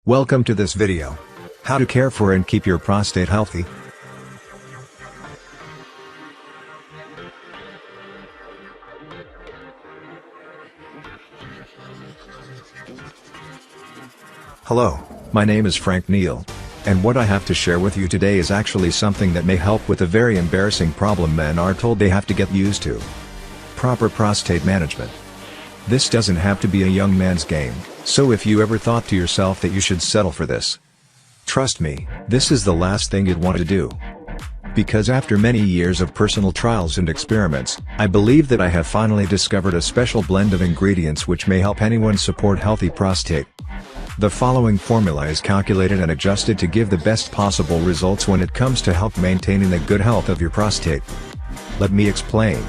Welcome to this video. How to care for and keep your prostate healthy. Hello, my name is Frank Neal. And what I have to share with you today is actually something that may help with a very embarrassing problem men are told they have to get used to. Proper prostate management. This doesn't have to be a young man's game, so if you ever thought to yourself that you should settle for this, trust me, this is the last thing you'd want to do. Because after many years of personal trials and experiments, I believe that I have finally discovered a special blend of ingredients which may help anyone support healthy prostate. The following formula is calculated and adjusted to give the best possible results when it comes to help maintaining the good health of your prostate. Let me explain.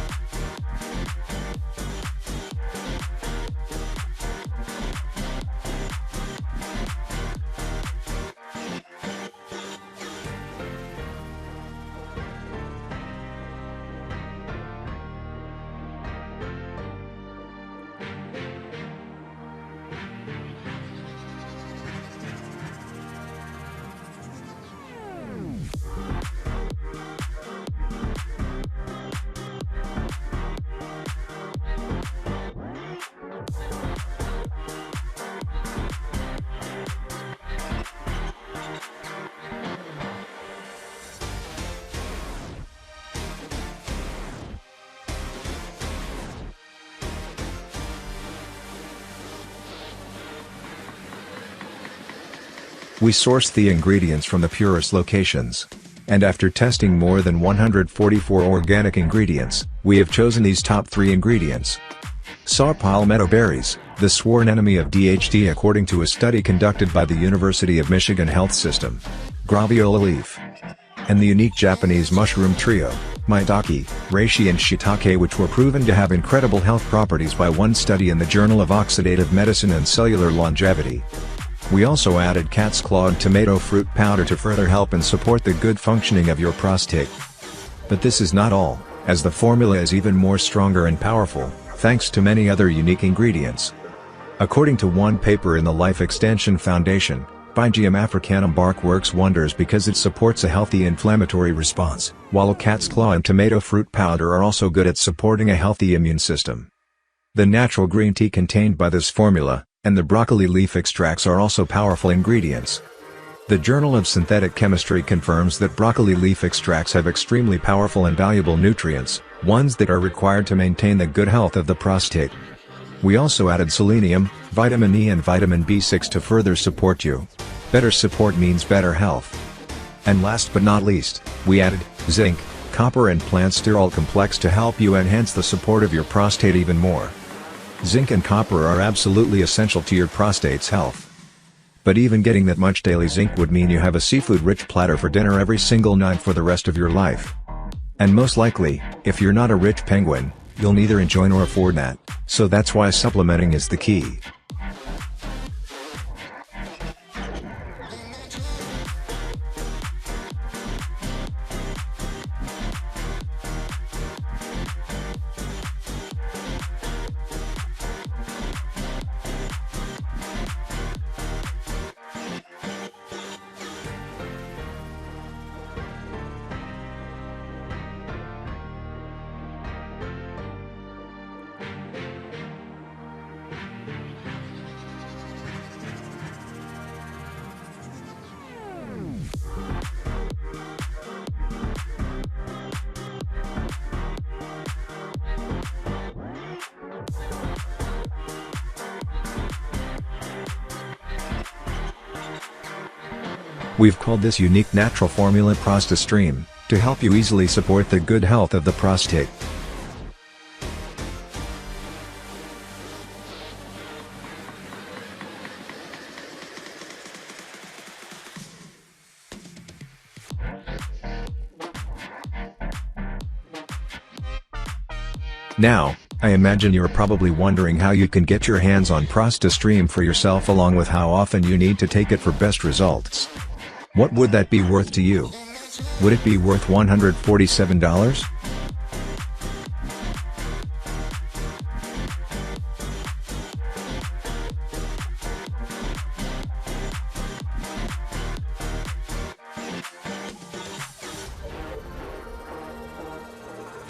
We source the ingredients from the purest locations. And after testing more than 144 organic ingredients, we have chosen these top 3 ingredients. Saw palmetto berries, the sworn enemy of DHT according to a study conducted by the University of Michigan Health System. Graviola leaf. And the unique Japanese mushroom trio, maitake, reishi and shiitake, which were proven to have incredible health properties by one study in the Journal of Oxidative Medicine and Cellular Longevity. We also added cat's claw and tomato fruit powder to further help and support the good functioning of your prostate. But this is not all, as the formula is even more stronger and powerful, thanks to many other unique ingredients. According to one paper in the Life Extension Foundation, Pygeum africanum bark works wonders because it supports a healthy inflammatory response, while cat's claw and tomato fruit powder are also good at supporting a healthy immune system. The natural green tea contained by this formula, and the broccoli leaf extracts are also powerful ingredients. The Journal of Synthetic Chemistry confirms that broccoli leaf extracts have extremely powerful and valuable nutrients, ones that are required to maintain the good health of the prostate. We also added selenium, vitamin E and vitamin B6 to further support you. Better support means better health. And last but not least, we added zinc, copper and plant sterol complex to help you enhance the support of your prostate even more. Zinc and copper are absolutely essential to your prostate's health. But even getting that much daily zinc would mean you have a seafood-rich platter for dinner every single night for the rest of your life. And most likely, if you're not a rich penguin, you'll neither enjoy nor afford that, so that's why supplementing is the key. We've called this unique natural formula ProstaStream, to help you easily support the good health of the prostate. Now, I imagine you're probably wondering how you can get your hands on ProstaStream for yourself along with how often you need to take it for best results. What would that be worth to you? Would it be worth $147?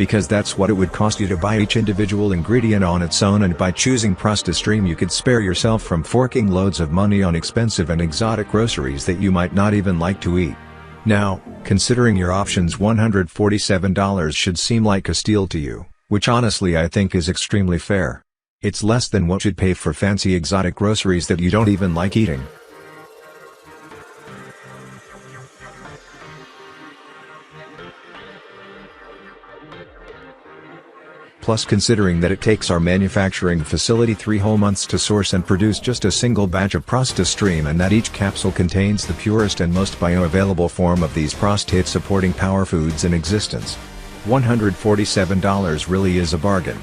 because that's what it would cost you to buy each individual ingredient on its own, and by choosing ProstaStream you could spare yourself from forking loads of money on expensive and exotic groceries that you might not even like to eat. Now, considering your options, $147 should seem like a steal to you, which honestly I think is extremely fair. It's less than what you'd pay for fancy exotic groceries that you don't even like eating. Plus, considering that it takes our manufacturing facility 3 whole months to source and produce just a single batch of ProstaStream, and that each capsule contains the purest and most bioavailable form of these prostate-supporting power foods in existence, $147 really is a bargain.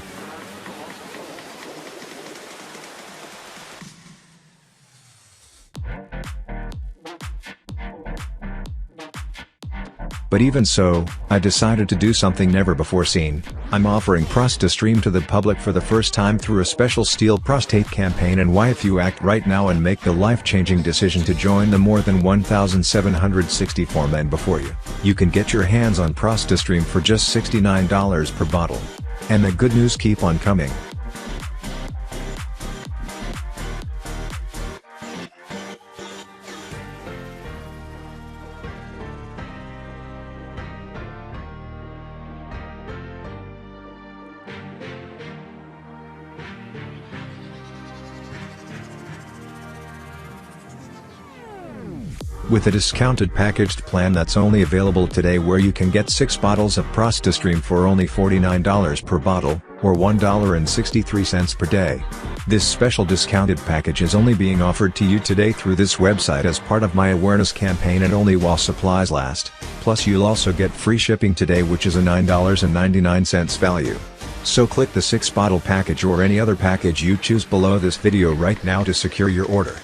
But even so, I decided to do something never before seen. I'm offering ProstaStream to the public for the first time through a special Steal Prostate campaign. And why, if you act right now and make the life-changing decision to join the more than 1,764 men before you, you can get your hands on ProstaStream for just $69 per bottle. And the good news keep on coming. With a discounted packaged plan that's only available today, where you can get 6 bottles of ProstaStream for only $49 per bottle, or $1.63 per day. This special discounted package is only being offered to you today through this website as part of my awareness campaign, and only while supplies last. Plus, you'll also get free shipping today, which is a $9.99 value. So click the 6-bottle package or any other package you choose below this video right now to secure your order.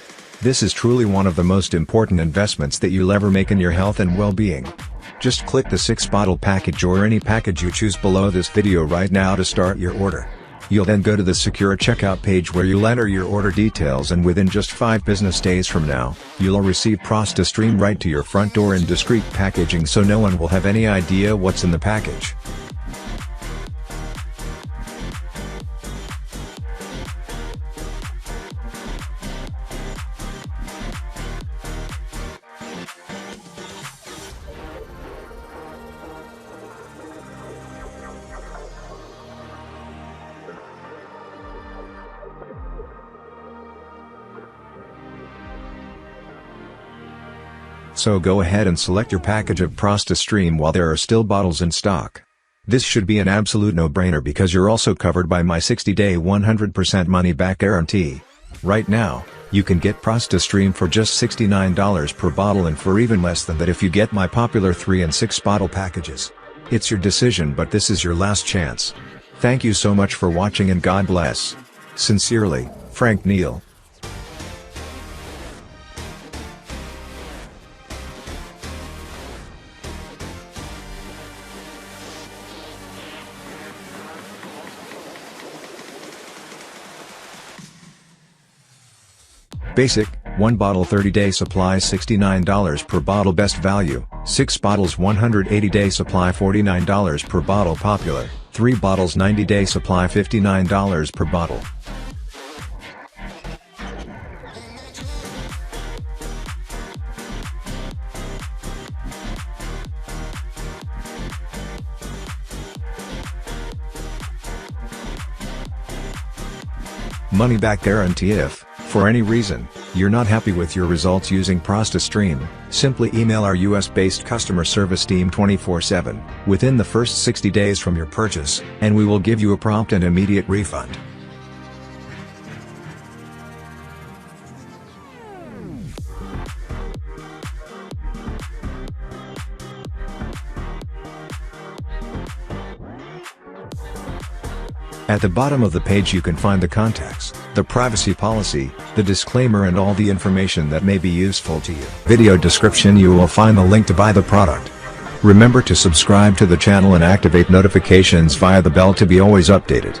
This is truly one of the most important investments that you'll ever make in your health and well-being. Just click the 6-bottle package or any package you choose below this video right now to start your order. You'll then go to the secure checkout page where you'll enter your order details, and within just 5 business days from now, you'll receive ProstaStream right to your front door in discreet packaging, so no one will have any idea what's in the package. So go ahead and select your package of ProstaStream while there are still bottles in stock. This should be an absolute no-brainer because you're also covered by my 60-day 100% money-back guarantee. Right now, you can get ProstaStream for just $69 per bottle, and for even less than that if you get my popular 3 and 6 bottle packages. It's your decision, but this is your last chance. Thank you so much for watching, and God bless. Sincerely, Frank Neal. Basic, 1 bottle 30-day supply $69 per bottle. Best value, 6 bottles 180-day supply $49 per bottle. Popular, 3 bottles 90-day supply $59 per bottle. Money back guarantee. If, for any reason, you're not happy with your results using ProstaStream, simply email our US-based customer service team 24/7 within the first 60 days from your purchase, and we will give you a prompt and immediate refund. At the bottom of the page you can find the contacts, the privacy policy, the disclaimer, and all the information that may be useful to you. Video description you will find the link to buy the product. Remember to subscribe to the channel and activate notifications via the bell to be always updated.